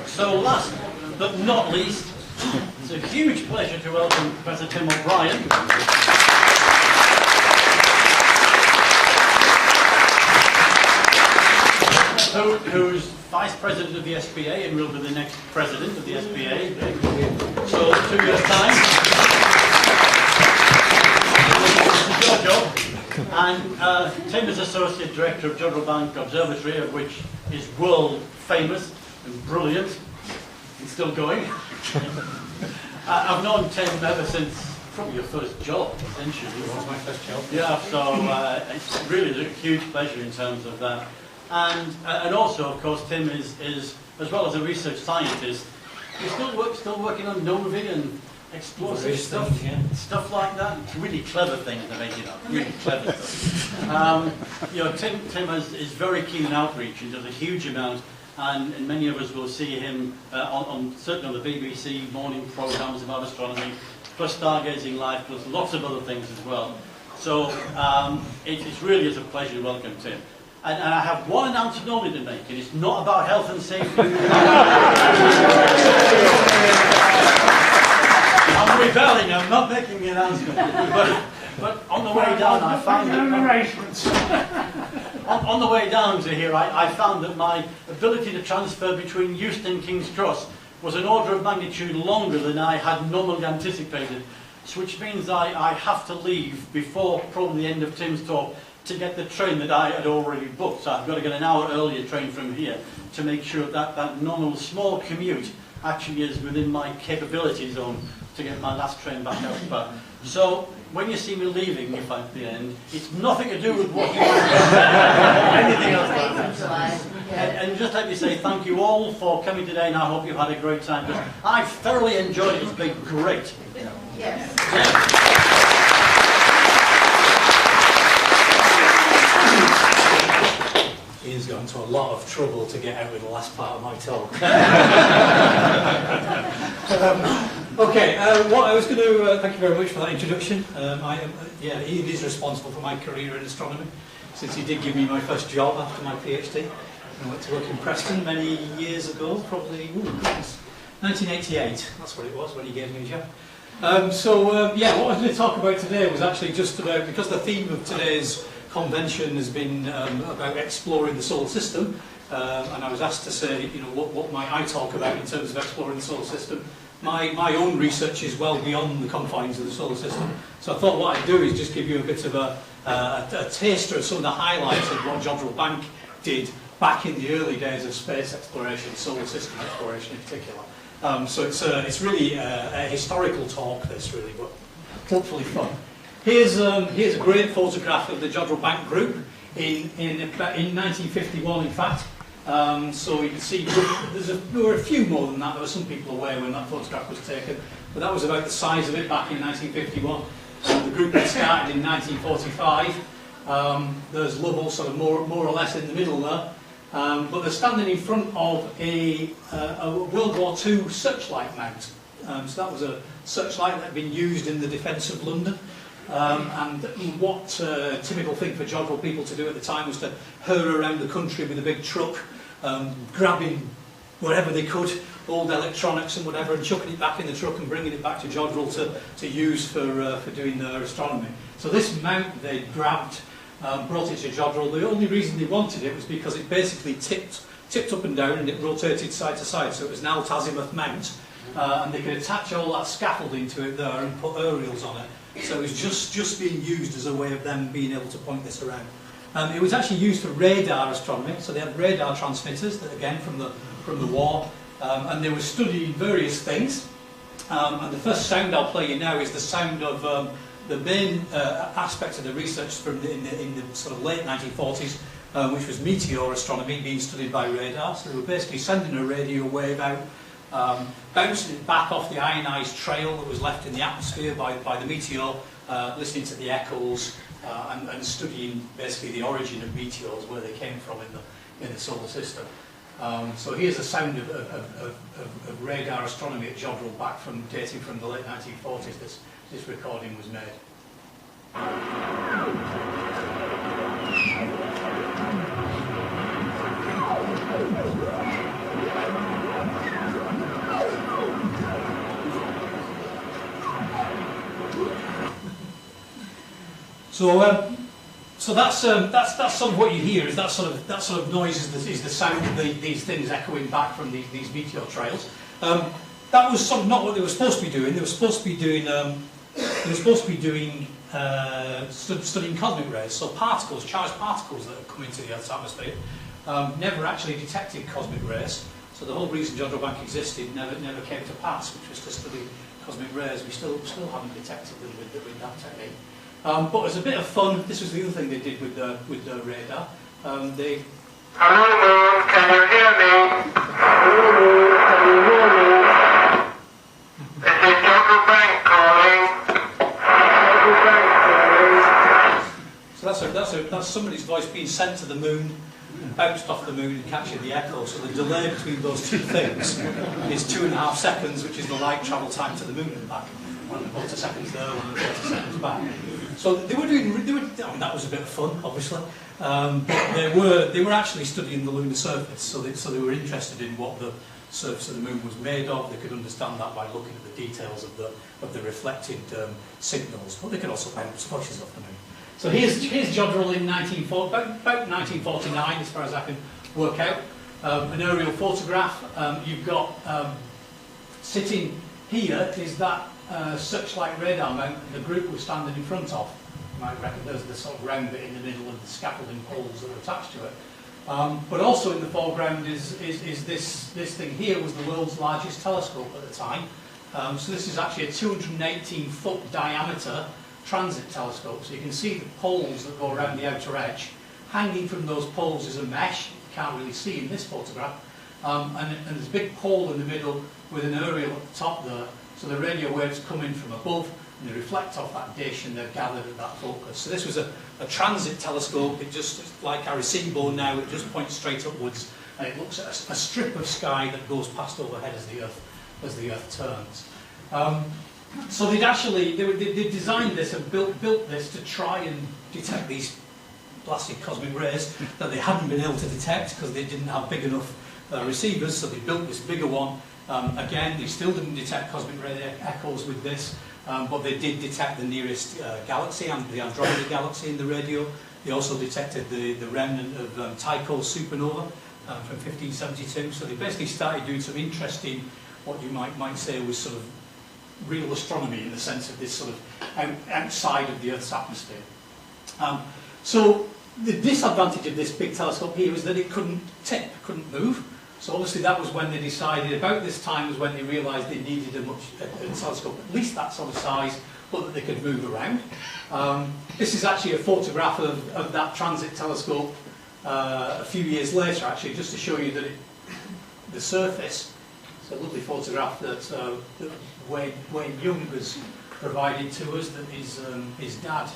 So last but not least, it's a huge pleasure to welcome Professor Tim O'Brien. Who's Vice President of the SBA and will be the next President of the SBA. So 2 years' time. It's your job. And Tim is Associate Director of Jodrell Bank Observatory, of which is world famous and brilliant. It's still going. I've known Tim ever since probably your first job, essentially. It was my first job. Yeah, so it's really a huge pleasure in terms of that. And also, of course, Tim is as well as a research scientist, he's still working on novae and explosive stuff, stuff like that. It's really clever things they're making up, really clever stuff. You know, Tim is very keen on outreach and does a huge amount, and many of us will see him certainly on the BBC morning programmes about astronomy, plus Stargazing Live, plus lots of other things as well. So it really is a pleasure to welcome Tim. And I have one announcement only to make, and it's not about health and safety. I'm rebelling, I'm not making the announcement. But on the way down, I found that on the way down to here, I found that my ability to transfer between Euston and King's Cross was an order of magnitude longer than I had normally anticipated, which means I have to leave before probably the end of Tim's talk to get the train that I had already booked. So I've got to get an hour earlier train from here to make sure that normal small commute actually is within my capability zone to get my last train back out. So when you see me leaving, if at the end, it's nothing to do with what you anything else. And just let me say thank you all for coming today, and I hope you've had a great time. Because I've thoroughly enjoyed it. It's been great. Yes. Ian's got into a lot of trouble to get out with the last part of my talk. Okay, what I was going to thank you very much for that introduction. Ian is responsible for my career in astronomy, since he did give me my first job after my PhD. I went to work in Preston many years ago, probably 1988. That's what it was when he gave me a job. What I was going to talk about today was actually just about, because the theme of today's convention has been about exploring the solar system, and I was asked to say, you know, what might I talk about in terms of exploring the solar system. My own research is well beyond the confines of the solar system, so I thought what I'd do is just give you a bit of a taster of some of the highlights of what Jodrell Bank did back in the early days of space exploration, solar system exploration in particular. So it's really a historical talk, this really, but hopefully fun. Here's a great photograph of the Jodrell Bank Group in 1951, in fact. So you can see there were a few more than that. There were some people away when that photograph was taken, but that was about the size of it back in 1951. The group had started in 1945. There's Lovell sort of more or less in the middle there. But they're standing in front of a World War II searchlight mount. So that was a searchlight that had been used in the defence of London. And what typical thing for Jodrell people to do at the time was to hurry around the country with a big truck, grabbing wherever they could, old electronics and whatever, and chucking it back in the truck and bringing it back to Jodrell to use for doing their astronomy. So this mount they grabbed, brought it to Jodrell. The only reason they wanted it was because it basically tipped up and down and it rotated side to side, so it was an alt-azimuth mount, and they could attach all that scaffolding to it there and put aerials on it. So it was just being used as a way of them being able to point this around. It was actually used for radar astronomy, so they had radar transmitters, that again from the war, and they were studying various things. And the first sound I'll play you now is the sound of the main aspect of the research from in the sort of late 1940s, which was meteor astronomy being studied by radar. So they were basically sending a radio wave out, bouncing it back off the ionised trail that was left in the atmosphere by the meteor, listening to the echoes, and studying basically the origin of meteors, where they came from in the solar system. So here's the sound of radar astronomy at Jodrell dating from the late 1940s. This recording was made. So that's sort of what you hear. Is that sort of noise is the sound of these things echoing back from these meteor trails. That was sort of not what they were supposed to be doing. They were supposed to be doing studying cosmic rays. So particles, charged particles that have come into the Earth's atmosphere, never actually detected cosmic rays. So the whole reason Jodrell Bank existed never came to pass, which was to study cosmic rays. We still haven't detected them with that technique. But as a bit of fun, this was the other thing they did with the radar. They Hello, Moon, can you hear me? Hello, Moon, can you hear me? This is Jodrell Bank calling. Jodrell Bank calling. So that's somebody's voice being sent to the moon, bounced off the moon and captured the echo. So the delay between those two things is 2.5 seconds, which is the light travel time to the moon and back. 1 seconds there, 1 seconds back. So they were doing. I mean, that was a bit of fun, obviously. But they were actually studying the lunar surface. So they were interested in what the surface of the moon was made of. They could understand that by looking at the details of the reflected signals. But they could also bounce flashes off the moon. So here's Jodrell in about 1949, as far as I can work out. An aerial photograph. You've got sitting here is that searchlight radar mount the group was standing in front of. You might recognise the sort of round bit in the middle of the scaffolding poles that are attached to it. But also in the foreground is this thing here was the world's largest telescope at the time. So this is actually a 218-foot diameter transit telescope. So you can see the poles that go around the outer edge. Hanging from those poles is a mesh. You can't really see in this photograph. And there's a big pole in the middle with an aerial at the top there. So the radio waves come in from above and they reflect off that dish and they're gathered at that focus. So this was a transit telescope. It just, like our receiver now, it just points straight upwards and it looks at a strip of sky that goes past overhead as the Earth turns. So they designed this and built this to try and detect these blasted cosmic rays that they hadn't been able to detect because they didn't have big enough receivers. So they built this bigger one. Again, they still didn't detect cosmic ray echoes with this, but they did detect the nearest galaxy, and the Andromeda galaxy in the radio. They also detected the remnant of Tycho's supernova from 1572. So they basically started doing some interesting, what you might say was sort of real astronomy in the sense of this sort of outside of the Earth's atmosphere. So the disadvantage of this big telescope here was that it couldn't tip, couldn't move. So obviously that was when they decided, about this time was when they realised they needed a telescope at least that sort of size, but that they could move around. This is actually a photograph of that transit telescope a few years later, actually, just to show you that the surface. It's a lovely photograph that Wayne Young has provided to us, that his dad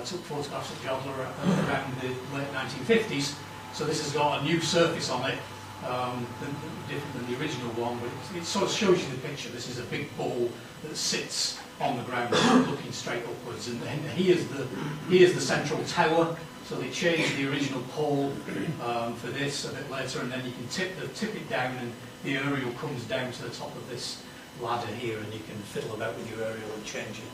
took photographs of Jodrell around the late 1950s. So this has got a new surface on it. Different than the original one, but it sort of shows you the picture. This is a big ball that sits on the ground looking straight upwards, and here's the central tower. So they changed the original pole for this a bit later, and then you can tip it down, and the aerial comes down to the top of this ladder here, and you can fiddle about with your aerial and change it,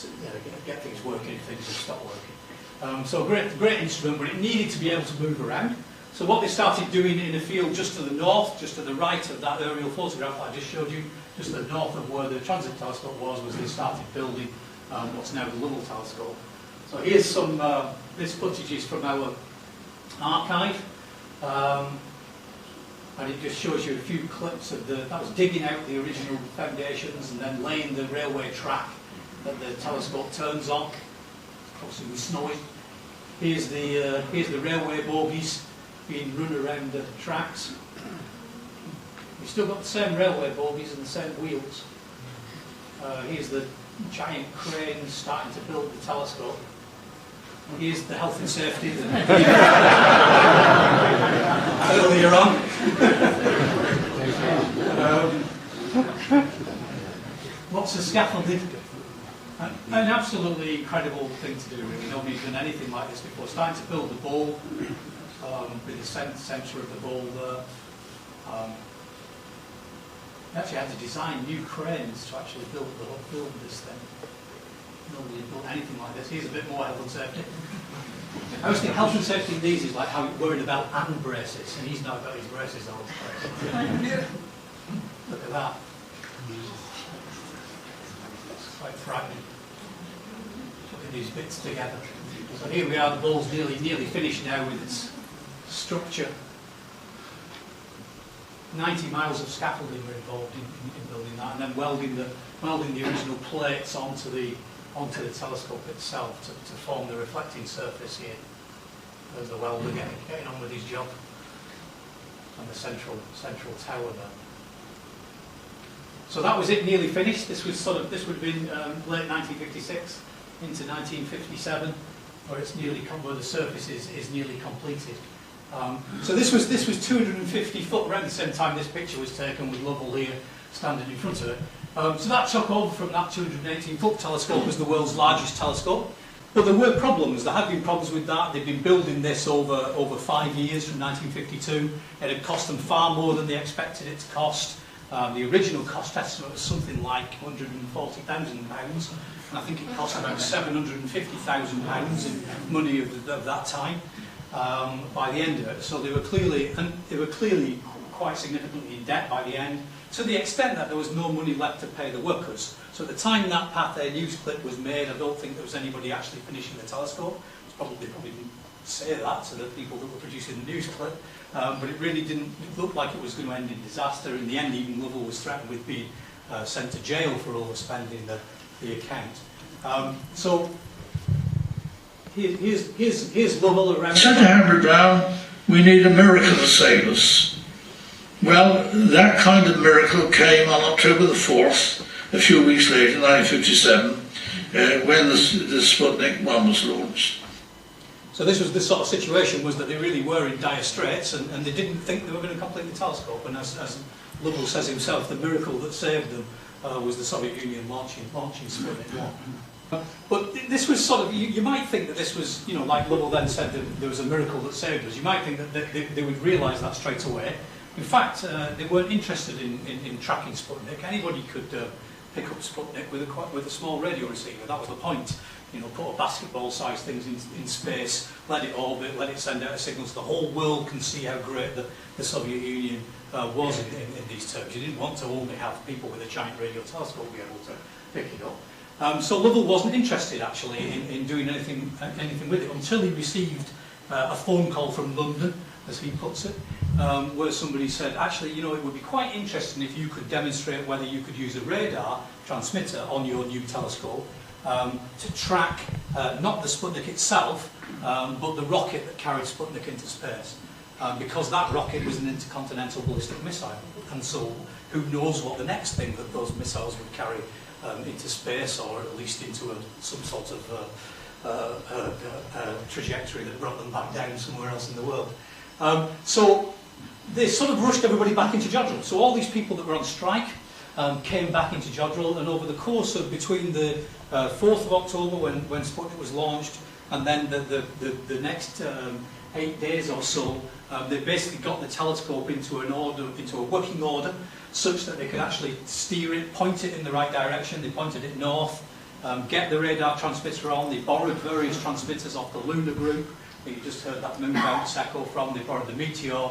and get things working if things have stopped working. So great instrument, but it needed to be able to move around. So what they started doing in a field just to the north, just to the right of that aerial photograph that I just showed you, just to the north of where the transit telescope was they started building what's now the Lovell telescope. So here's some, this footage is from our archive, and it just shows you a few clips of that was digging out the original foundations and then laying the railway track that the telescope turns on. Obviously it was snowing. Here's the railway bogies being run around the tracks. You've still got the same railway bogies and the same wheels. Here's the giant crane starting to build the telescope. And here's the health and safety earlier on. Lots of scaffolding. An absolutely incredible thing to do, really. Nobody's done anything like this before. Starting to build the ball. With the centre of the ball there. They actually had to design new cranes to actually build this thing. nobody had done anything like this. Here's a bit more health and safety. I always think health and safety in these is like how you're worried about hand braces, and he's now got his braces on. Look at that. It's quite frightening. Look at these bits together. So here we are, the ball's nearly finished now with its structure. 90 miles of scaffolding were involved in building that, and then welding the original plates onto the telescope itself to form the reflecting surface here. There's the welder getting on with his job, and the central tower there. So that was it, nearly finished. This would have been late 1956 into 1957, where the surface is nearly completed. So this was 250 foot around the same time this picture was taken, with Lovell here standing in front of it. So that took over from that 218 foot telescope as the world's largest telescope. But there were problems. There had been problems with that. They'd been building this over 5 years from 1952. It had cost them far more than they expected it to cost. The original cost estimate was something like £140,000, and I think it cost about £750,000 in money of that time by the end of it. So they were clearly quite significantly in debt by the end, to the extent that there was no money left to pay the workers. So at the time that Pathé news clip was made, I don't think there was anybody actually finishing the telescope. Probably didn't say that to the people that were producing the news clip, but it really didn't look like it was going to end in disaster. In the end, even Lovell was threatened with being sent to jail for overspending the account. So here's Lovell around. Said to Henry Brown, we need a miracle to save us. Well, that kind of miracle came on October the 4th, a few weeks later, 1957, when the Sputnik 1 was launched. So this was the sort of situation, was that they really were in dire straits, and they didn't think they were going to complete the telescope. And as Lovell says himself, the miracle that saved them was the Soviet Union launching Sputnik 1. But this was sort of, you might think that this was, like Lovell then said, that there was a miracle that saved us. You might think that they would realise that straight away. In fact, they weren't interested in tracking Sputnik. Anybody could pick up Sputnik with a small radio receiver. That was the point. Put a basketball-sized things in space, let it orbit, let it send out a signal so the whole world can see how great the Soviet Union was in these terms. You didn't want to only have people with a giant radio telescope be able to pick it up. So Lovell wasn't interested, actually, in doing anything with it until he received a phone call from London, as he puts it, where somebody said, actually, it would be quite interesting if you could demonstrate whether you could use a radar transmitter on your new telescope to track not the Sputnik itself, but the rocket that carried Sputnik into space. Because that rocket was an intercontinental ballistic missile, and so who knows what the next thing that those missiles would carry into space, or at least into some sort of trajectory that brought them back down somewhere else in the world. So they sort of rushed everybody back into Jodrell. So all these people that were on strike came back into Jodrell, and over the course of between the 4th of October when Sputnik was launched, and then the next 8 days or so, they basically got the telescope into a working order, such that they could actually steer it, point it in the right direction. They pointed it north, get the radar transmitter on. They borrowed various transmitters off the lunar group that you just heard that moon bounce echo from. They borrowed the Meteor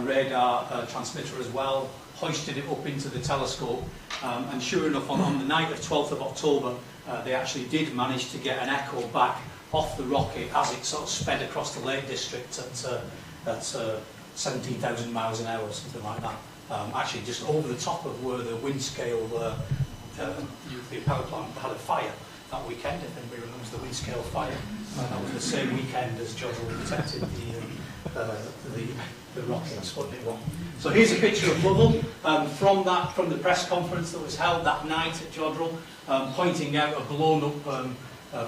radar transmitter as well, hoisted it up into the telescope, and sure enough, on the night of 12th of October, they actually did manage to get an echo back off the rocket as it sort of sped across the Lake District at 17,000 miles an hour, something like that. Actually, just over the top of where the Windscale nuclear power plant had a fire that weekend, if anybody remembers the Windscale fire. That was the same weekend as Jodrell detected the rocket, Sputnik 1. So here's a picture of Lovell from the press conference that was held that night at Jodrell, pointing out a blown-up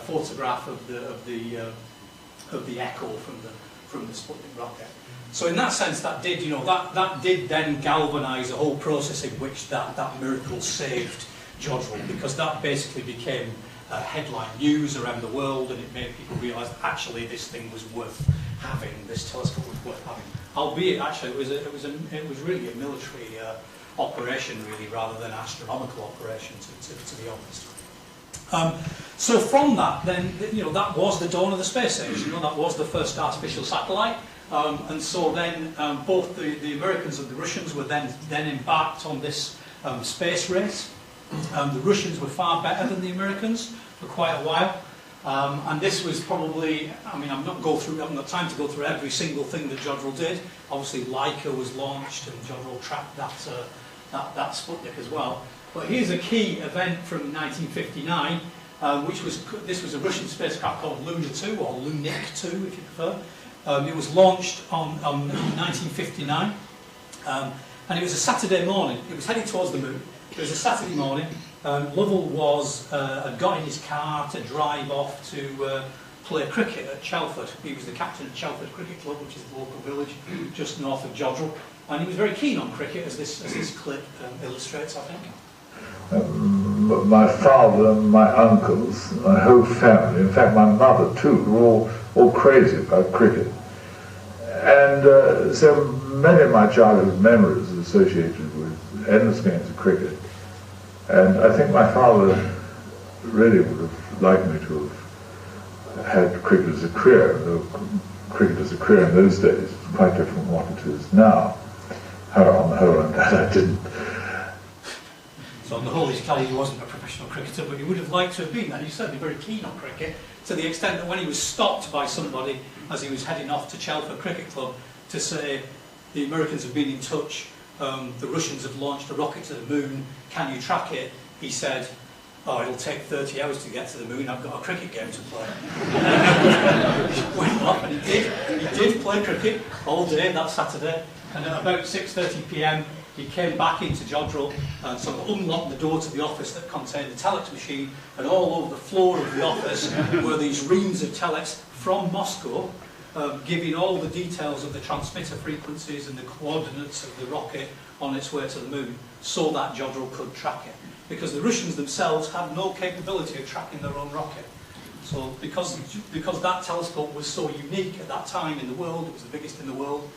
photograph of the echo from the Sputnik rocket. So in that sense, that did then galvanise the whole process in which that miracle saved Jodrell, because that basically became headline news around the world, and it made people realise that actually this thing was worth having. This telescope was worth having. Albeit, actually, it was really a military operation, really, rather than an astronomical operation, to be honest. So from that, then, that was the dawn of the space age. That was the first artificial satellite. And so then both the Americans and the Russians were then embarked on this space race. The Russians were far better than the Americans for quite a while. And this was probably, I haven't got time to go through every single thing that Jodrell did. Obviously Laika was launched and Jodrell tracked that Sputnik as well. But here's a key event from 1959, this was a Russian spacecraft called Luna 2, or Lunik 2 if you prefer. It was launched on 1959, and it was a Saturday morning. It was headed towards the moon. It was a Saturday morning. Lovell had got in his car to drive off to play cricket at Chelford. He was the captain at Chelford Cricket Club, which is the local village just north of Jodrell, and he was very keen on cricket, as this clip illustrates, I think. My father and my uncles, my whole family, in fact my mother too, were all crazy about cricket. And so many of my childhood memories are associated with endless games of cricket. And I think my father really would have liked me to have had cricket as a career, though cricket as a career in those days was quite different from what it is now. On the whole, I'm glad I didn't. So on the whole, he's clearly he wasn't a professional cricketer, but he would have liked to have been, and he's certainly very keen on cricket, to the extent that when he was stopped by somebody as he was heading off to Chelford Cricket Club to say, the Americans have been in touch, the Russians have launched a rocket to the moon, can you track it? He said, oh, it'll take 30 hours to get to the moon, I've got a cricket game to play. Went off, and he did play cricket all day that Saturday, and at about 6:30 p.m, he came back into Jodrell and sort of unlocked the door to the office that contained the telex machine, and all over the floor of the office were these reams of telex from Moscow, giving all the details of the transmitter frequencies and the coordinates of the rocket on its way to the moon, so that Jodrell could track it. Because the Russians themselves had no capability of tracking their own rocket. So because that telescope was so unique at that time in the world, it was the biggest in the world,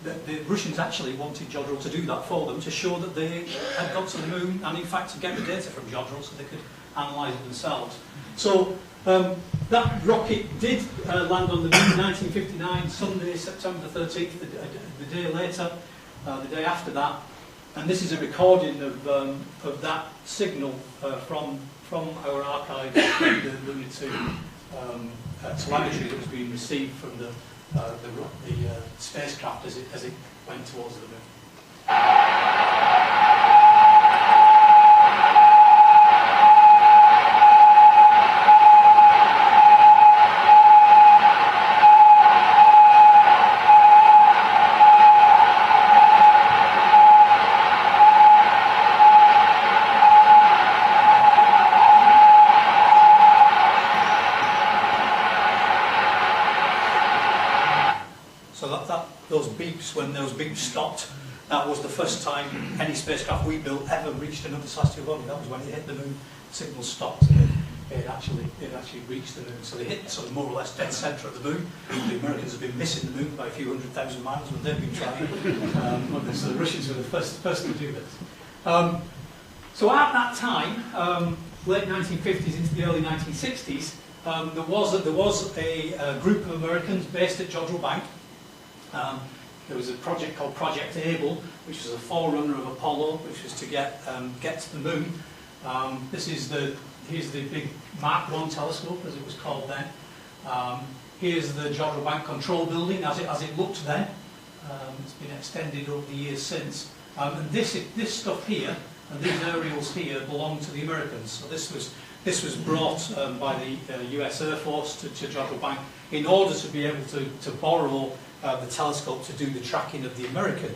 the Russians actually wanted Jodrell to do that for them, to show that they had got to the moon, and in fact to get the data from Jodrell so they could analyse it themselves. So that rocket did land on the moon in 1959, Sunday, September 13th, the day later, the day after that. And this is a recording of that signal from our archive, the Luna 2 telemetry that was being received from the spacecraft as it went towards the moon. When those beeps stopped, that was the first time any spacecraft we built ever reached another celestial body. That was when it hit the moon, the signal stopped, and it actually reached the moon. So they hit sort of more or less dead centre of the moon. The Americans have been missing the moon by a few 100,000 miles when they've been trying. So the Russians were the first to do this. So at that time, late 1950s into the early 1960s, there was a group of Americans based at Jodrell Bank. There was a project called Project Able, which was a forerunner of Apollo, which was to get to the moon. Here's the big Mark I telescope, as it was called then. Here's the Jodrell Bank Control Building as it looked then. It's been extended over the years since. And this stuff here and these aerials here belong to the Americans. So this was brought by the US Air Force to Jodrell Bank in order to be able to borrow the telescope to do the tracking of the American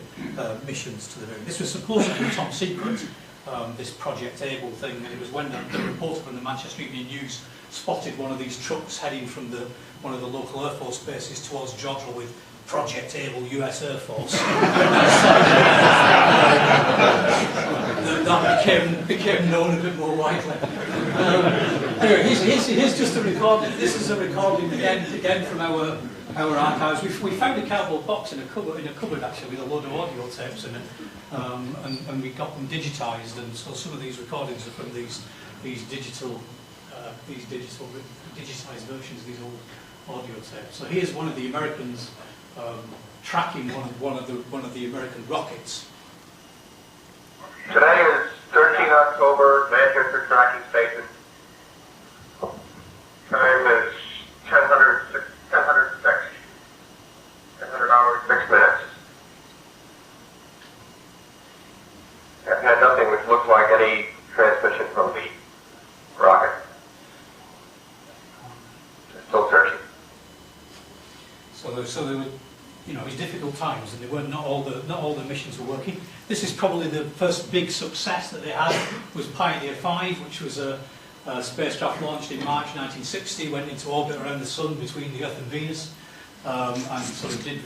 missions to the moon. This was supposed to be top secret, this Project Able thing, and it was when the reporter from the Manchester Evening News spotted one of these trucks heading from one of the local Air Force bases towards Jodrell with Project Able US Air Force. that became known a bit more widely. Anyway, here's just a recording. This is a recording again from our archives. We found a cardboard box in a cupboard actually with a load of audio tapes in it, and we got them digitised. And so some of these recordings are from these these digitized versions of these old audio tapes. So here's one of the Americans tracking one of the American rockets. Today is 13 October, Manchester tracking station. Time is 10:06, 10:00 hours, 6 minutes. I've had nothing which looks like any transmission from the rocket. Still searching. So there were, you know, it was difficult times, and they weren't not all the missions were working. This is probably the first big success that they had was Pioneer 5, which was a spacecraft launched in March 1960, went into orbit around the Sun between the Earth and Venus, and sort of did.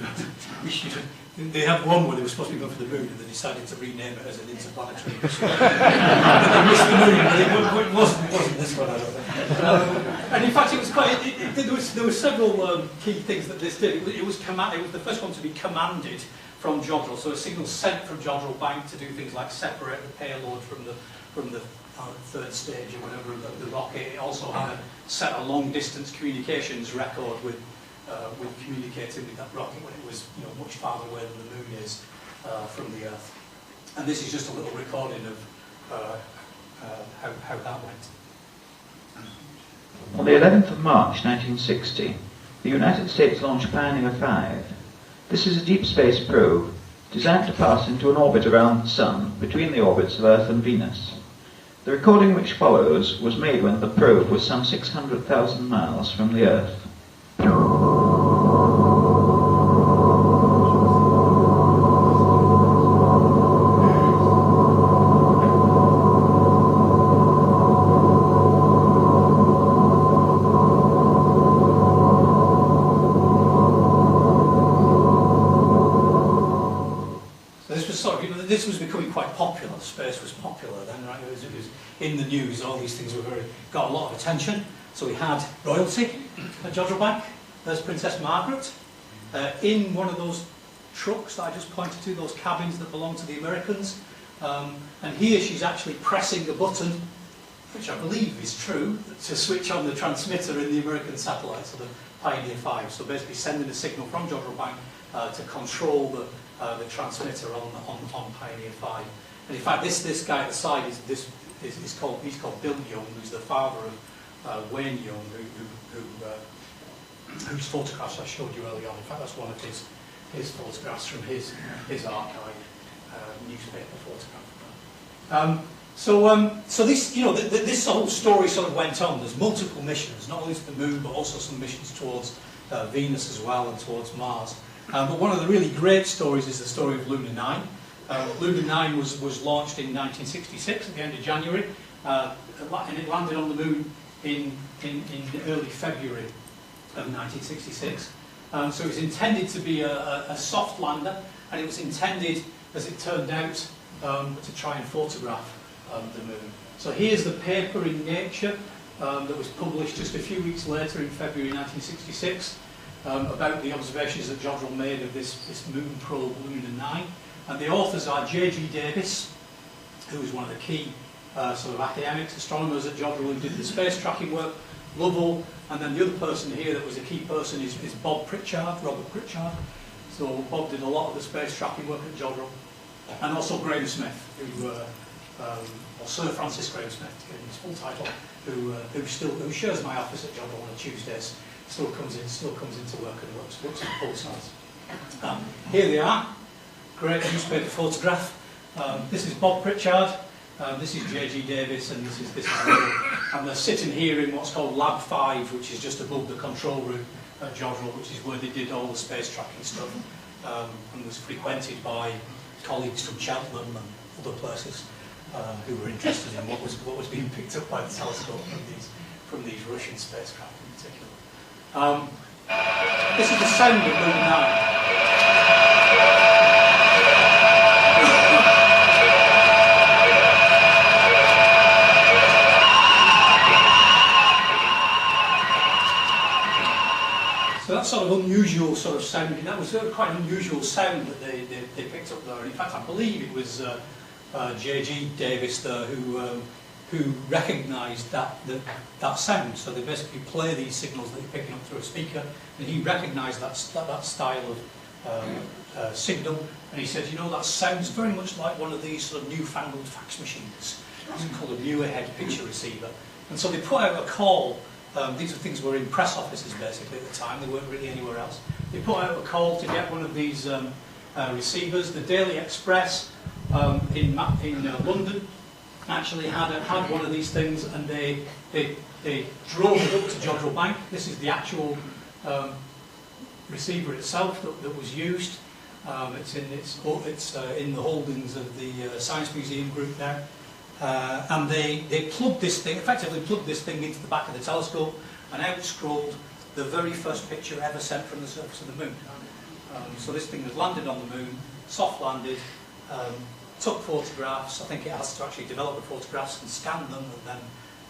They had one where they were supposed to be going for the moon, and they decided to rename it as an interplanetary mission. They missed the moon, but it wasn't this one, I don't think. And in fact, it was quite. There were several key things that this did. It was the first one to be commanded from Jodrell, so a signal sent from Jodrell Bank to do things like separate the payload from the third stage or whatever of the rocket. It also had set a long distance communications record with communicating with that rocket when it was, you know, much farther away than the moon is from the Earth. And this is just a little recording of how that went. On the 11th of March 1960, the United States launched Pioneer 5. This is a deep space probe designed to pass into an orbit around the Sun between the orbits of Earth and Venus. The recording which follows was made when the probe was some 600,000 miles from the Earth. This was becoming quite popular. Space was popular then, right? It was in the news. All these things got a lot of attention. So we had royalty at Jodrell Bank. There's Princess Margaret in one of those trucks that I just pointed to, those cabins that belong to the Americans. And here she's actually pressing a button, which I believe is true, to switch on the transmitter in the American satellite, so the Pioneer 5. So basically sending a signal from Jodrell Bank to control the transmitter on Pioneer 5. And in fact, this guy at the side he's called Bill Young, who's the father of Wayne Young, whose photographs I showed you earlier on. In fact, that's one of his photographs from his archive, newspaper photograph. So this, you know, this whole story sort of went on. There's multiple missions, not only to the moon, but also some missions towards Venus as well and towards Mars. But one of the really great stories is the story of Luna 9. Luna 9 was launched in 1966 at the end of January, and it landed on the moon in early February of 1966. So it was intended to be a soft lander, and it was intended, as it turned out, to try and photograph the moon. So here's the paper in Nature that was published just a few weeks later in February 1966. About the observations that Jodrell made of this moon probe, Luna 9. And the authors are J.G. Davis, who was one of the key sort of academics, astronomers at Jodrell who did the space tracking work, Lovell, and then the other person here that was a key person is Bob Pritchard, Robert Pritchard. So Bob did a lot of the space tracking work at Jodrell. And also Graham Smith, or Sir Francis Graham Smith, to get his full title, who shares my office at Jodrell on Tuesdays. Still comes into work and looks at pulsars. Here they are. Great newspaper photograph. This is Bob Pritchard. This is J.G. Davis, and this is Lovell. And they're sitting here in what's called Lab 5, which is just above the control room at Jodrell, which is where they did all the space tracking stuff, and was frequented by colleagues from Cheltenham and other places who were interested in what was being picked up by the telescope from these Russian spacecraft in particular. This is the sound of Luna 9. So that sort of unusual sort of sound, that was quite an unusual sound that they picked up there. And in fact, I believe it was J.G. Davis there who who recognised that sound. So they basically play these signals that you're picking up through a speaker, and he recognised that style of signal, and he said, you know, that sounds very much like one of these sort of newfangled fax machines. It's called a Muirhead picture receiver. And so they put out a call. These are things that were in press offices basically at the time. They weren't really anywhere else. They put out a call to get one of these receivers. The Daily Express in London actually had one of these things, and they drove it up to Jodrell Bank. This is the actual receiver itself that was used. It's in the holdings of the Science Museum group now. And they effectively plugged this thing into the back of the telescope, and out scrolled the very first picture ever sent from the surface of the moon. So this thing has landed on the moon, soft landed, took photographs. I think it has to actually develop the photographs and scan them and then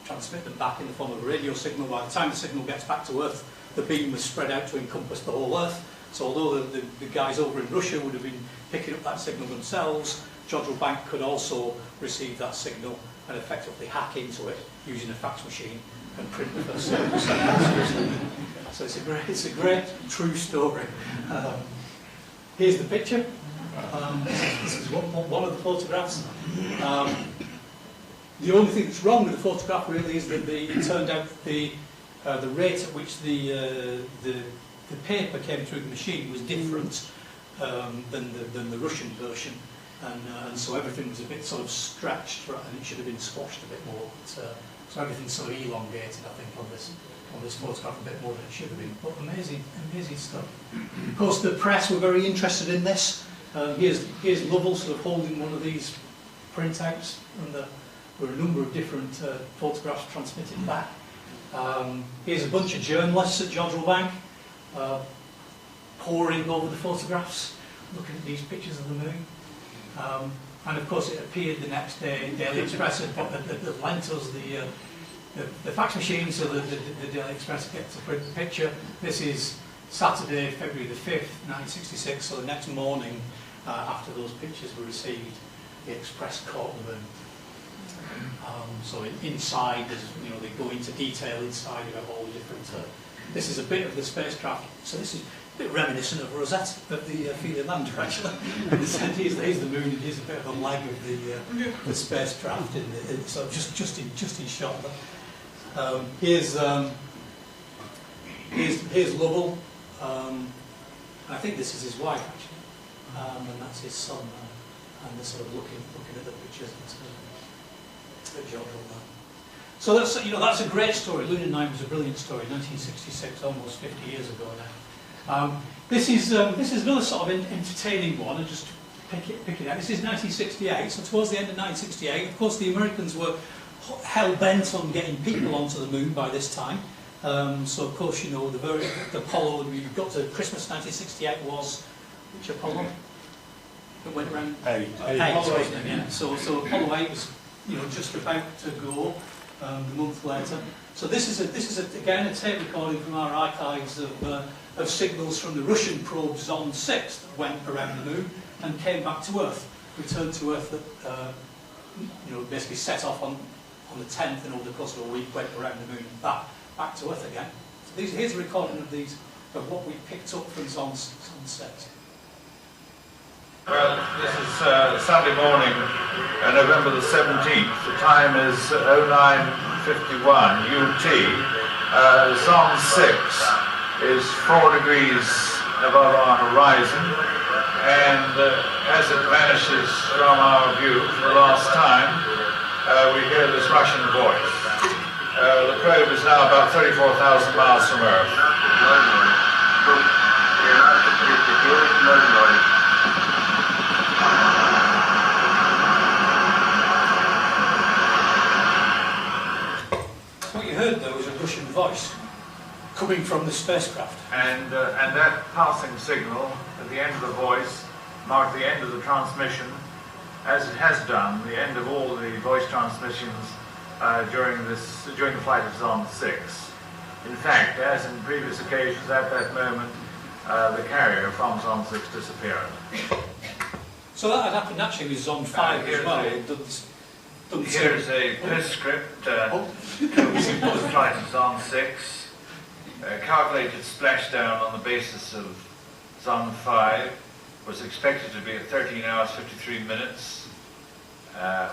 transmit them back in the form of a radio signal. By the time the signal gets back to Earth, the beam was spread out to encompass the whole Earth. So although the guys over in Russia would have been picking up that signal themselves, Jodrell Bank could also receive that signal and effectively hack into it using a fax machine and print the first signal. So it's a great true story. Here's the picture. This is one of the photographs. The only thing that's wrong with the photograph really is that it turned out the rate at which the paper came through the machine was different than the Russian version, and so everything was a bit sort of stretched, right, and it should have been squashed a bit more. So everything's sort of elongated, I think, on this photograph a bit more than it should have been. But amazing stuff. Of course, the press were very interested in this. Here's Lovell sort of holding one of these printouts, and there were a number of different photographs transmitted back. Here's a bunch of journalists at Jodrell Bank poring over the photographs, looking at these pictures of the moon. And of course it appeared the next day. Daily Express had lent us the fax machine, so the Daily Express gets to print the picture. This is Saturday, February the 5th, 1966, so the next morning after those pictures were received, the Express caught the moon. So inside, they go into detail inside about all the different... this is a bit of the spacecraft, so this is a bit reminiscent of Rosette, of the Phoebe Lander, actually. Here's the moon, and here's a bit of a leg of the spacecraft, so just in shot. Here's Lovell, and I think this is his wife, actually, and that's his son, and they're sort of looking at the pictures at Jodrell. So that's a great story. Lunar 9 was a brilliant story. 1966, almost 50 years ago now. This is another sort of entertaining one. I just pick it out. This is 1968. So towards the end of 1968, of course, the Americans were hell bent on getting people onto the moon by this time. So of course, the Apollo. We got to Christmas 1968 was which Apollo? That went around 8. Wasn't it? Yeah. So Apollo 8 was just about to go. A month later. So this is again a tape recording from our archives of signals from the Russian probe Zond 6 that went around the moon and came back to Earth, returned to Earth. That basically set off on the 10th, and over the course of a week went around the moon and back to Earth again. So here's a recording of what we picked up from Zond 6. Well, this is Sunday morning, November the 17th. The time is 09:51 UT. Zond 6 is 4 degrees above our horizon, and as it vanishes from our view for the last time, we hear this Russian voice. The probe is now about 34,000 miles from Earth. Heard there was a Russian voice coming from the spacecraft, and that passing signal at the end of the voice marked the end of the transmission, as it has done the end of all the voice transmissions during the flight of Zond 6. In fact, as in previous occasions, at that moment the carrier from Zond 6 disappeared. So that had happened actually with Zond 5 as well. Here's a postscript to flight of Zone 6. Calculated splashdown on the basis of Zone 5 was expected to be at 13 hours 53 minutes,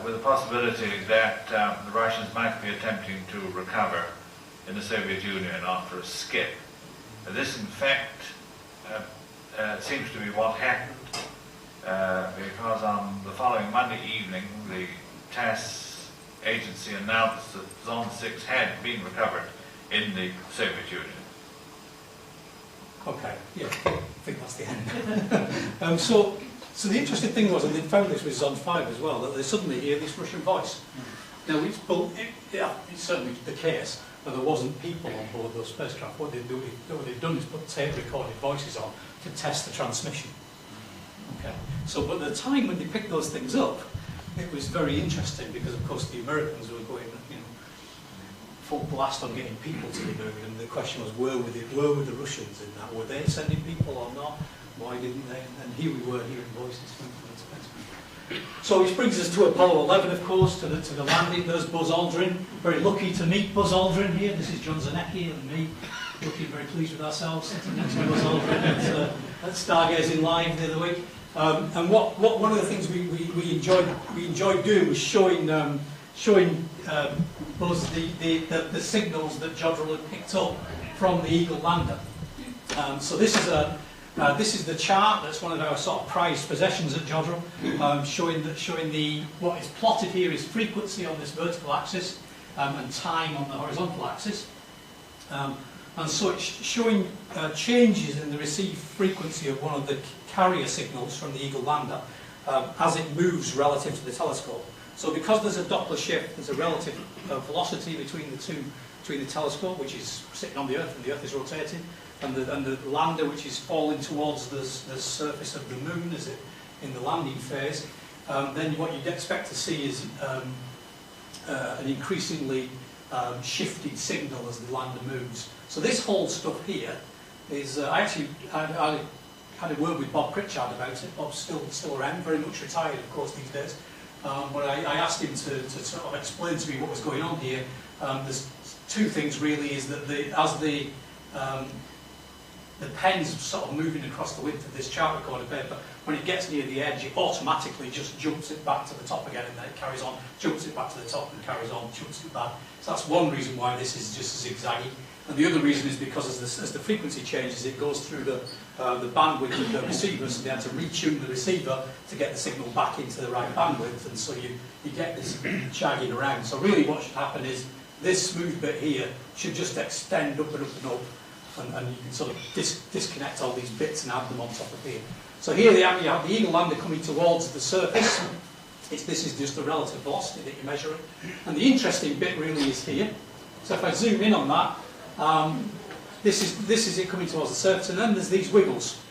with the possibility that the Russians might be attempting to recover in the Soviet Union after a skip. This, in fact, seems to be what happened, because on the following Monday evening, the TASS agency announced that Zone 6 had been recovered in the Soviet Union. Okay, yeah, I think that's the end. So the interesting thing was, and they found this with Zone 5 as well, that they suddenly hear this Russian voice. Now, it's certainly the case that there wasn't people on board those spacecraft. What they've done is put tape-recorded voices on to test the transmission. Okay, so but at the time when they picked those things up, it was very interesting because, of course, the Americans were going, full blast on getting people to the moon, and the question was, where were the Russians in that? Were they sending people or not? Why didn't they? And here we were hearing voices from the space. So which brings us to Apollo 11, of course, to the landing. There's Buzz Aldrin. Very lucky to meet Buzz Aldrin here. This is John Zanecki and me, looking very pleased with ourselves, sitting next to Buzz Aldrin at Stargazing Live the other week. And one of the things we enjoyed doing was showing Buzz the signals that Jodrell had picked up from the Eagle lander. So this is the chart. That's one of our sort of prized possessions at Jodrell, showing what is plotted here is frequency on this vertical axis and time on the horizontal axis. And so it's showing changes in the received frequency of one of the carrier signals from the Eagle lander as it moves relative to the telescope. So because there's a Doppler shift, there's a relative velocity between the telescope, which is sitting on the Earth and the Earth is rotating, and the lander, which is falling towards the surface of the Moon as it in the landing phase. Then what you'd expect to see is an increasingly shifted signal as the lander moves. So this whole stuff here is I had a word with Bob Pritchard about it. Bob's still around, very much retired, of course, these days. But I asked him to sort of explain to me what was going on here. There's two things really: is that as the pen's sort of moving across the width of this chart recorder paper, when it gets near the edge, it automatically just jumps it back to the top again, and then it carries on, jumps it back to the top, and carries on, jumps it back. So that's one reason why this is just zigzaggy. And the other reason is because as the frequency changes, it goes through the bandwidth of the receiver, so they had to retune the receiver to get the signal back into the right bandwidth, and so you get this shagging around. So really what should happen is this smooth bit here should just extend up and up and up, and you can sort of disconnect all these bits and add them on top of here. So here you have the Eagle lander coming towards the surface. This is just the relative velocity that you're measuring. And the interesting bit really is here. So if I zoom in on that, this is it coming towards the surface, and then there's these wiggles,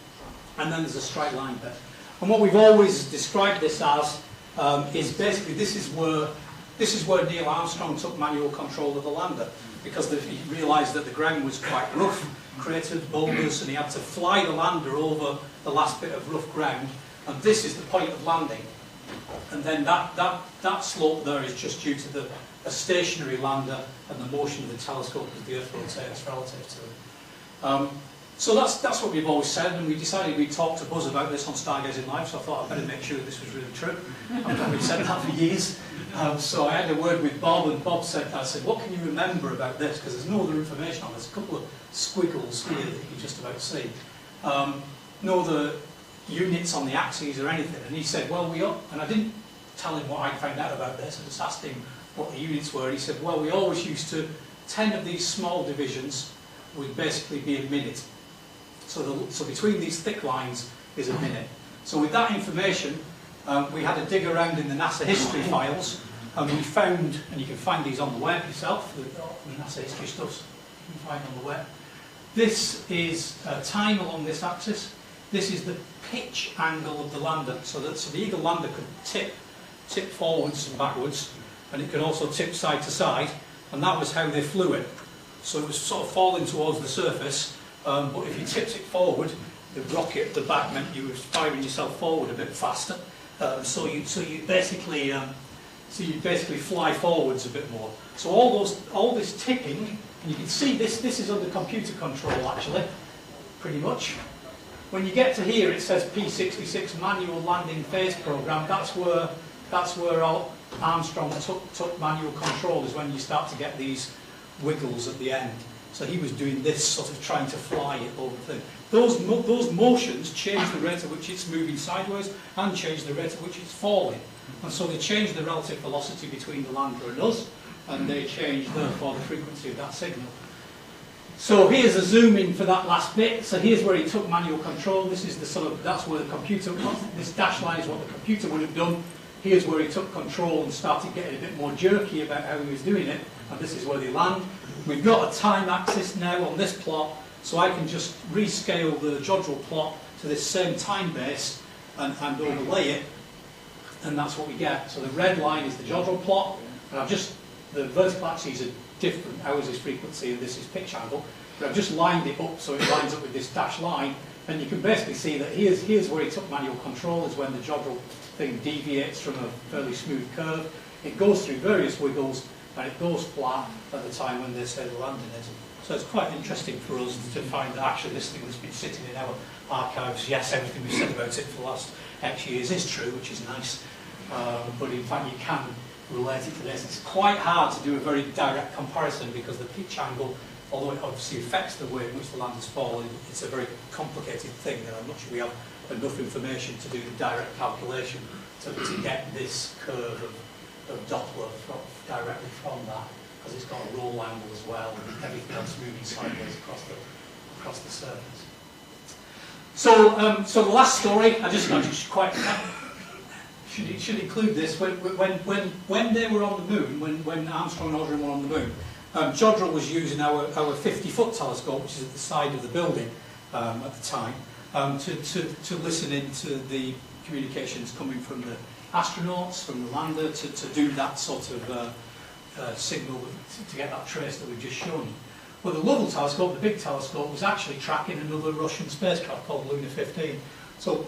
and then there's a straight line bit. And what we've always described this as is basically this is where Neil Armstrong took manual control of the lander, because he realised that the ground was quite rough, created boulders, and he had to fly the lander over the last bit of rough ground, and this is the point of landing. And then that slope there is just due to a stationary lander and the motion of the telescope as the Earth rotates relative to it. So that's what we've always said, and we decided we'd talk to Buzz about this on Stargazing Live, so I thought I'd better make sure this was really true. We've said that for years. So I had a word with Bob, and Bob said, what can you remember about this? Because there's no other information on this. A couple of squiggles here that you can just about see. No other units on the axes or anything. And he said, well, and I didn't tell him what I'd found out about this. I just asked him what the units were. He said, well, we always used to, 10 of these small divisions would basically be a minute. So between these thick lines is a minute. So with that information, we had to dig around in the NASA history files, and we found, and you can find these on the web yourself, the NASA history stuff you can find on the web. This is time along this axis. This is the pitch angle of the lander, so the Eagle lander could tip forwards and backwards, and it could also tip side to side, and that was how they flew it. So it was sort of falling towards the surface, but if you tipped it forward, the rocket at the back meant you were firing yourself forward a bit faster. So you basically So you basically fly forwards a bit more. So all this tipping, and you can see this is under computer control actually, pretty much. When you get to here, it says P66 manual landing phase program. That's where Armstrong took manual control, is when you start to get these wiggles at the end. So he was doing this, sort of trying to fly it over the thing. Those motions change the rate at which it's moving sideways and change the rate at which it's falling. And so they change the relative velocity between the lander and us, and they change, therefore, the frequency of that signal. So here's a zoom in for that last bit. So here's where he took manual control. This is the sort of, that's where the computer, this dashed line is what the computer would have done. Here's where he took control and started getting a bit more jerky about how he was doing it. And this is where they land. We've got a time axis now on this plot, so I can just rescale the Jodrell plot to this same time base and overlay it, and that's what we get. So the red line is the Jodrell plot, and the vertical axes are different. Ours is frequency and this is pitch angle, but I've just lined it up so it lines up with this dashed line, and you can basically see that here's where he took manual control, is when the Jodrell thing deviates from a fairly smooth curve. It goes through various wiggles, and it goes flat at the time when they say the landing is. So it's quite interesting for us to find that actually this thing that's been sitting in our archives, yes, everything we've said about it for the last X years is true, which is nice, but in fact you can relate it to this. It's quite hard to do a very direct comparison because the pitch angle, although it obviously affects the way in which the landers fall, it's a very complicated thing, and I'm not sure we have enough information to do the direct calculation to get this curve of Doppler directly from that, because it's got a roll angle as well, and everything else moving sideways across the surface. So, so the last story, I just quite should include this. When they were on the moon, when Armstrong and Aldrin were on the moon, Jodrell was using our 50-foot telescope, which is at the side of the building at the time, to listen into the communications coming from the astronauts, from the lander, to do that sort of signal, to get that trace that we've just shown you. Well, the Lovell telescope, the big telescope, was actually tracking another Russian spacecraft called Luna 15. So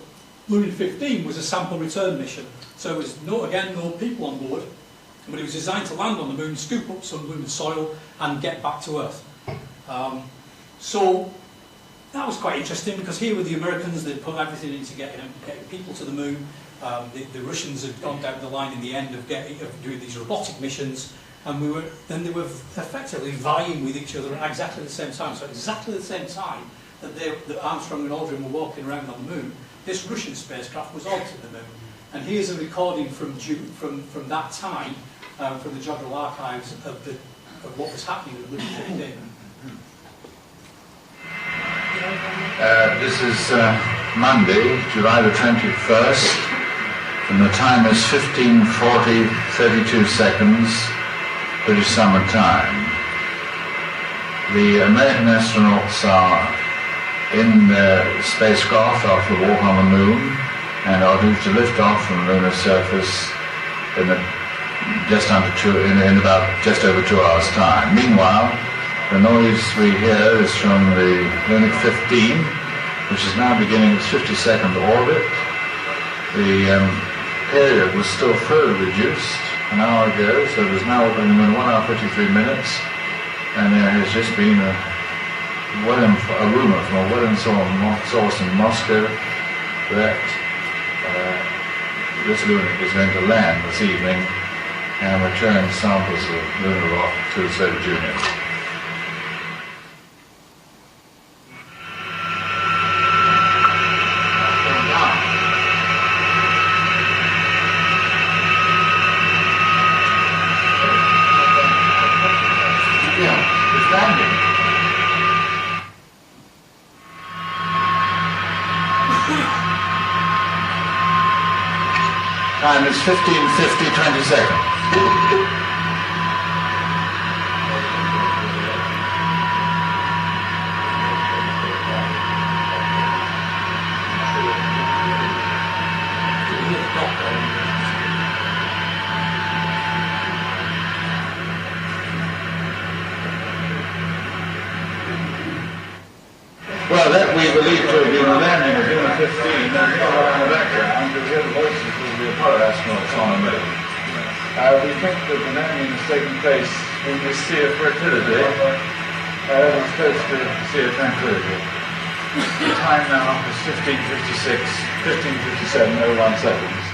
Luna 15 was a sample return mission. So it was, no people on board, but it was designed to land on the moon, scoop up some lunar soil, and get back to Earth. So that was quite interesting, because here with the Americans, they'd put everything into getting people to the moon. The Russians had gone down the line in the end of doing these robotic missions, and they were effectively vying with each other at exactly the same time. So exactly the same time that Armstrong and Aldrin were walking around on the moon, this Russian spacecraft was orbiting the moon. And here's a recording from that time, from the Jodrell archives, of what was happening with Luna 15. This is Monday, July the 21st, and the time is 15:40, 32 seconds, British Summer Time. The American astronauts are in their spacecraft after the walk on the moon, and are due to lift off from the lunar surface in just over 2 hours' time. Meanwhile, the noise we hear is from the Luna 15, which is now beginning its 52nd orbit. The period was still further reduced an hour ago, so there's now only 1 hour 53 minutes, and there has just been a rumour from a well-informed source in Moscow that this lunar is going to land this evening and return samples of lunar rock to the Soviet Union. Time is 15:50, 20 seconds. Well, that we believe to have been the landing of Luna 15, and in the background, you'll hear the voices of the Apollo astronauts on the moon. We think that the landing has taken place in the Sea of Fertility, as opposed to the Sea of Tranquility. The time now is 15:57, 01 seconds.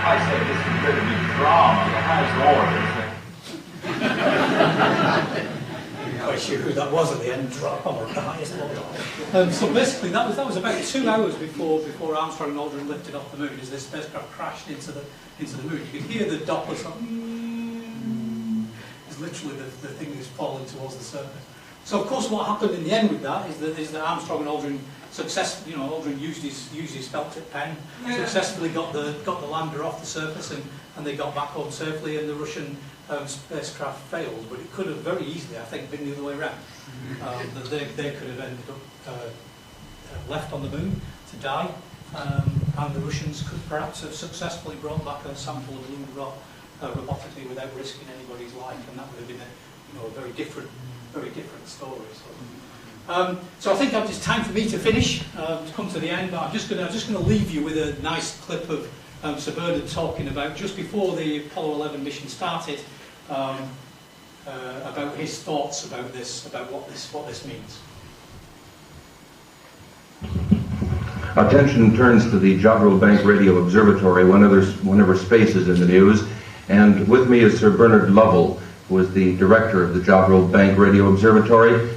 I say this is going to be drama, the highest order. I'm quite sure who that was at the end. Drama at the highest order. So basically, that was about 2 hours before Armstrong and Aldrin lifted off the moon, as this spacecraft crashed into the moon. You could hear the Doppler sort of, it's literally the thing is falling towards the surface. So of course, what happened in the end with that is that Armstrong and Aldrin successfully, Aldrin used his felt tip pen, successfully got the lander off the surface, and they got back home safely, and the Russian spacecraft failed. But it could have very easily, I think, been the other way around. That they could have ended up left on the moon to die, and the Russians could perhaps have successfully brought back a sample of lunar rock robotically without risking anybody's life, and that would have been a very different story. So I think it's time for me to finish, to come to the end. But I'm just going to leave you with a nice clip of Sir Bernard talking about, just before the Apollo 11 mission started, about his thoughts about this, about what this means. Attention turns to the Jodrell Bank Radio Observatory whenever space is in the news, and with me is Sir Bernard Lovell, who is the director of the Jodrell Bank Radio Observatory.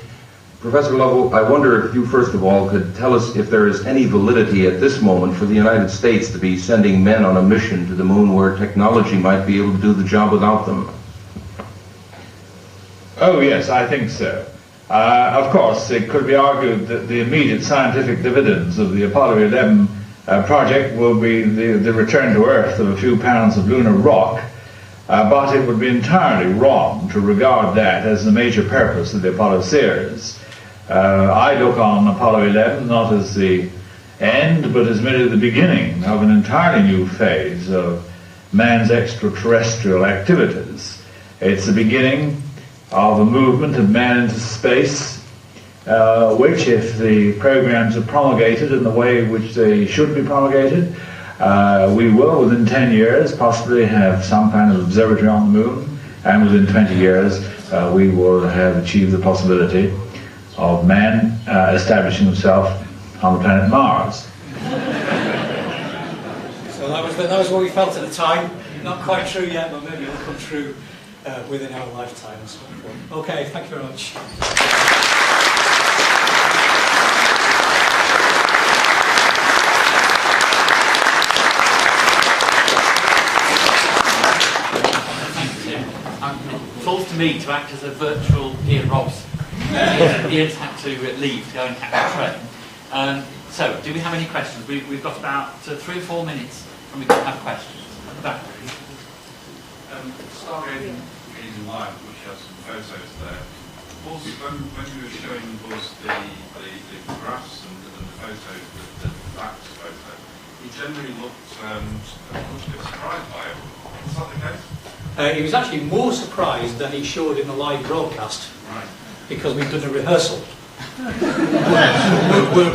Professor Lovell, I wonder if you first of all could tell us if there is any validity at this moment for the United States to be sending men on a mission to the moon where technology might be able to do the job without them. Oh yes, I think so. Of course, it could be argued that the immediate scientific dividends of the Apollo 11 project will be the return to Earth of a few pounds of lunar rock, but it would be entirely wrong to regard that as the major purpose of the Apollo series. I look on Apollo 11 not as the end, but as merely the beginning of an entirely new phase of man's extraterrestrial activities. It's the beginning of a movement of man into space, which, if the programs are promulgated in the way in which they should be promulgated, we will, within 10 years, possibly have some kind of observatory on the moon, and within 20 years, we will have achieved the possibility of man establishing himself on the planet Mars. So that was what we felt at the time. Not quite true yet, but maybe it'll come true within our lifetimes. Okay, thank you very much. Falls to me to act as a virtual Ian Robs. Ian's had to leave to go and catch the train. So, do we have any questions? We've got about 3 or 4 minutes, and we can have questions. At the back. Stargaze is in line, which has some photos there. Also, when you were showing us the graphs and the photos, the facts photo, he generally looked much bit surprised by it. Is that the case? He was actually more surprised than he showed in the live broadcast, Right. Because we'd done a rehearsal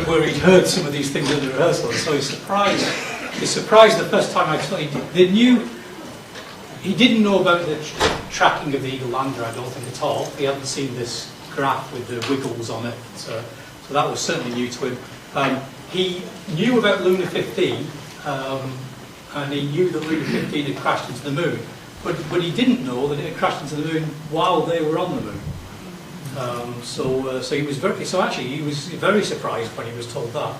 where he'd heard some of these things in the rehearsal, so he's surprised. He's surprised the first time I told him. He didn't know about the tracking of the Eagle lander, I don't think at all. He hadn't seen this graph with the wiggles on it, so that was certainly new to him. He knew about Luna 15, and he knew that Luna 15 had crashed into the moon, but he didn't know that it had crashed into the moon while they were on the moon. So he was very surprised when he was told that.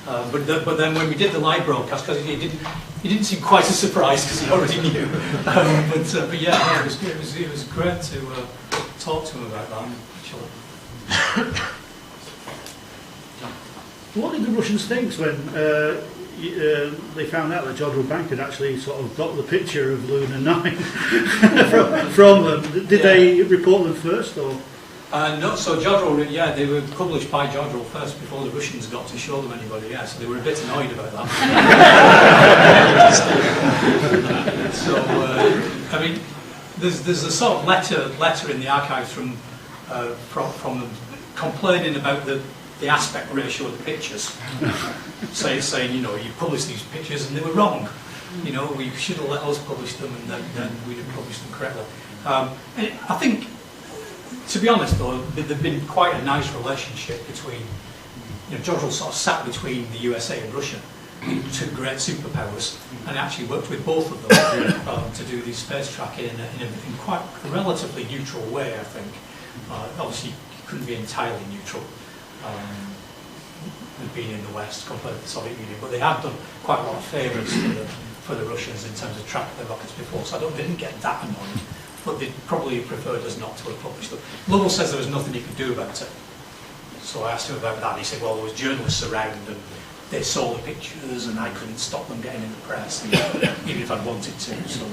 But then when we did the live broadcast, because he didn't seem quite as surprised because he already knew. But yeah, it was great to talk to him about that. Actually. What did the Russians think when they found out that Jodrell Bank had actually sort of got the picture of Luna 9 from them? Did they report them first, or? No, so Jodrell, they were published by Jodrell first before the Russians got to show them anybody, so they were a bit annoyed about that. I mean, there's a sort of letter in the archives from them complaining about the aspect ratio of the pictures, saying you published these pictures and they were wrong. You know, we should have let us publish them, and then we'd have published them correctly. And I think, to be honest though, there's been quite a nice relationship between, you know, Jodrell sort of sat between the USA and Russia, two great superpowers, and actually worked with both of them to do this space tracking in quite a relatively neutral way, I think. Obviously, you couldn't be entirely neutral with being in the West compared to the Soviet Union, but they have done quite a lot of favours for the Russians in terms of tracking their rockets before, so they didn't get that annoyed, but they probably preferred us not to have published them. Lovell says there was nothing he could do about it, so I asked him about that, and he said, well, there was journalists around, and they saw the pictures, and I couldn't stop them getting in the press, even if I'd wanted to, so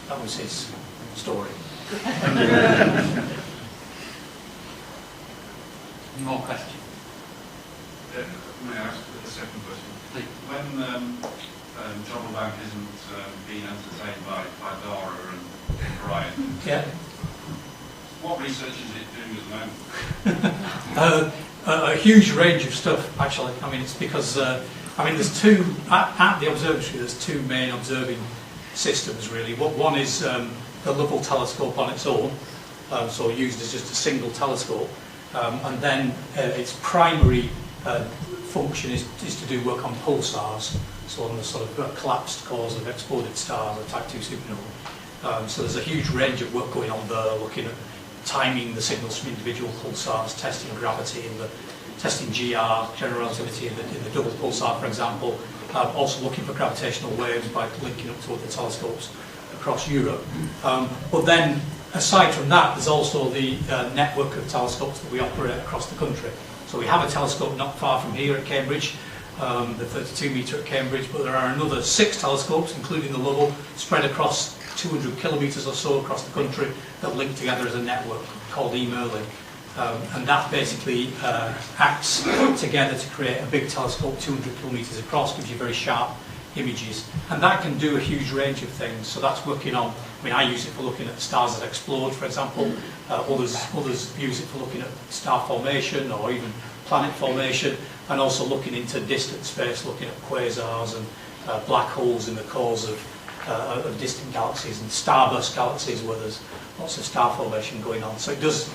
that was his story. More questions? May I ask a second question? Please. When Jodrell Bank isn't being entertained by Dara and OBrien, Yeah. what research is it doing at the moment? A huge range of stuff, actually. I mean, it's because, there's two, at the observatory, there's two main observing systems, really. One is the Lovell telescope on its own, so used as just a single telescope. And then its primary function is to do work on pulsars, so on the sort of collapsed cores of exploded stars or Type 2 supernova. So there's a huge range of work going on there, looking at timing the signals from individual pulsars, testing gravity and testing GR, general relativity in the double pulsar, for example. Also looking for gravitational waves by linking up to other telescopes across Europe. But then, aside from that, there's also the network of telescopes that we operate across the country. So we have a telescope not far from here at Cambridge, the 32 metre at Cambridge, but there are another 6 telescopes, including the Lovell, spread across 200 kilometres or so across the country that link together as a network called eMerlin. And that basically acts together to create a big telescope 200 kilometres across, gives you very sharp images, and that can do a huge range of things. So that's working on, I use it for looking at stars that explode, for example. Others use it for looking at star formation or even planet formation, and also looking into distant space, looking at quasars and black holes in the cores of distant galaxies and starburst galaxies where there's lots of star formation going on. So it does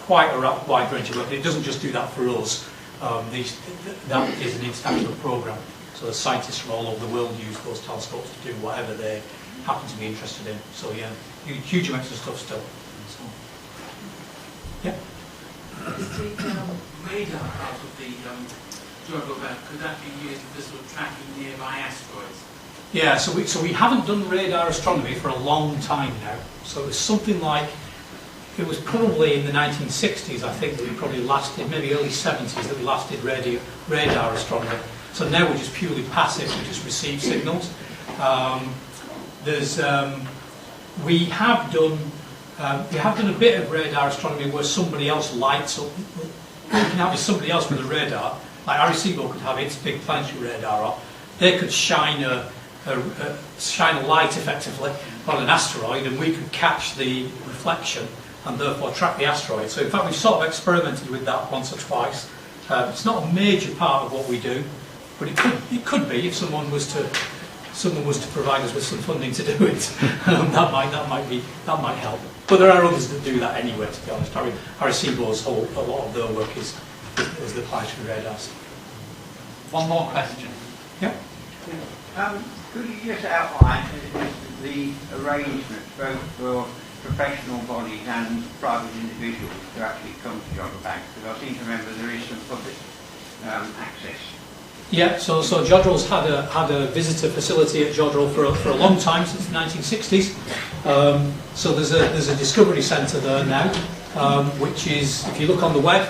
quite a wide range of work. It doesn't just do that for us. That is an international program. So the scientists from all over the world use those telescopes to do whatever they happen to be interested in. So yeah, huge amounts of stuff still. So, yeah. Is the radar part of the Jodrell Bank, could that be used for sort of tracking nearby asteroids? Yeah, so we haven't done radar astronomy for a long time now. So it was something like, it was probably in the 1960s, I think, that we probably lasted, maybe early 70s, that we lasted radar astronomy. So now we're just purely passive, we just receive signals. We have done a bit of radar astronomy where somebody else lights up. You can have somebody else with a radar, like Arecibo could have its big planetary radar up. They could shine a light effectively on an asteroid, and we could catch the reflection and therefore track the asteroid. So in fact we've sort of experimented with that once or twice. It's not a major part of what we do, but it could be if someone was to provide us with some funding to do it. that might help. But there are others that do that anyway, to be honest. Arecibo's a lot of their work is the planetary radars. One more question. Yeah. Could you just outline the arrangements both for professional bodies and private individuals to actually come to Jodrell Bank? Because I seem to remember there is some public access. Yeah, so Jodrell's had a visitor facility at Jodrell for a long time, since the 1960s. So there's a discovery centre there now, which is, if you look on the web,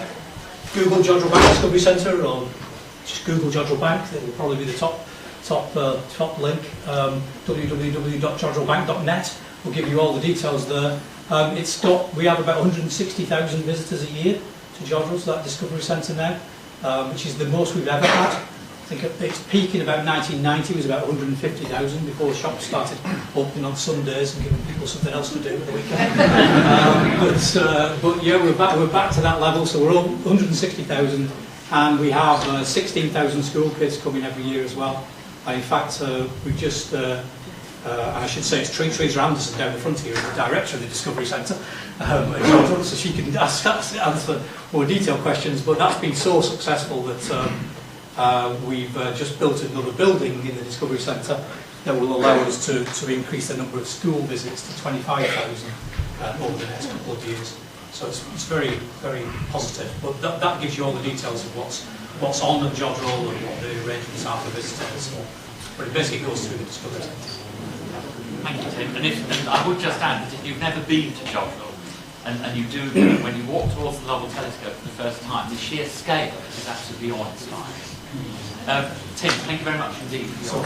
Google Jodrell Bank Discovery Centre, or just Google Jodrell Bank, it will probably be the top link. www.jodrellbank.net will give you all the details there. We have about 160,000 visitors a year to Jodrell, so that Discovery Centre now, which is the most we've ever had. I think its peak in about 1990 was about 150,000 before the shops started opening on Sundays and giving people something else to do at the weekend. But yeah, we're back to that level. So we're all 160,000, and we have 16,000 school kids coming every year as well. In fact, we've just and I should say it's Teresa Anderson down the front here, the director of the Discovery Centre at Jodrell, so she can answer more detailed questions, but that's been so successful that we've just built another building in the Discovery Centre that will allow us to increase the number of school visits to 25,000 over the next couple of years. So it's very, very positive. But that gives you all the details of what's on at Jodrell and what the arrangements are for visitors. But it basically goes through the Discovery Centre. Thank you, Tim. And I would just add that if you've never been to Jodrell, and you do, when you walk towards the Lovell telescope for the first time, the sheer scale is absolutely awe-inspiring. Tim, thank you very much indeed for your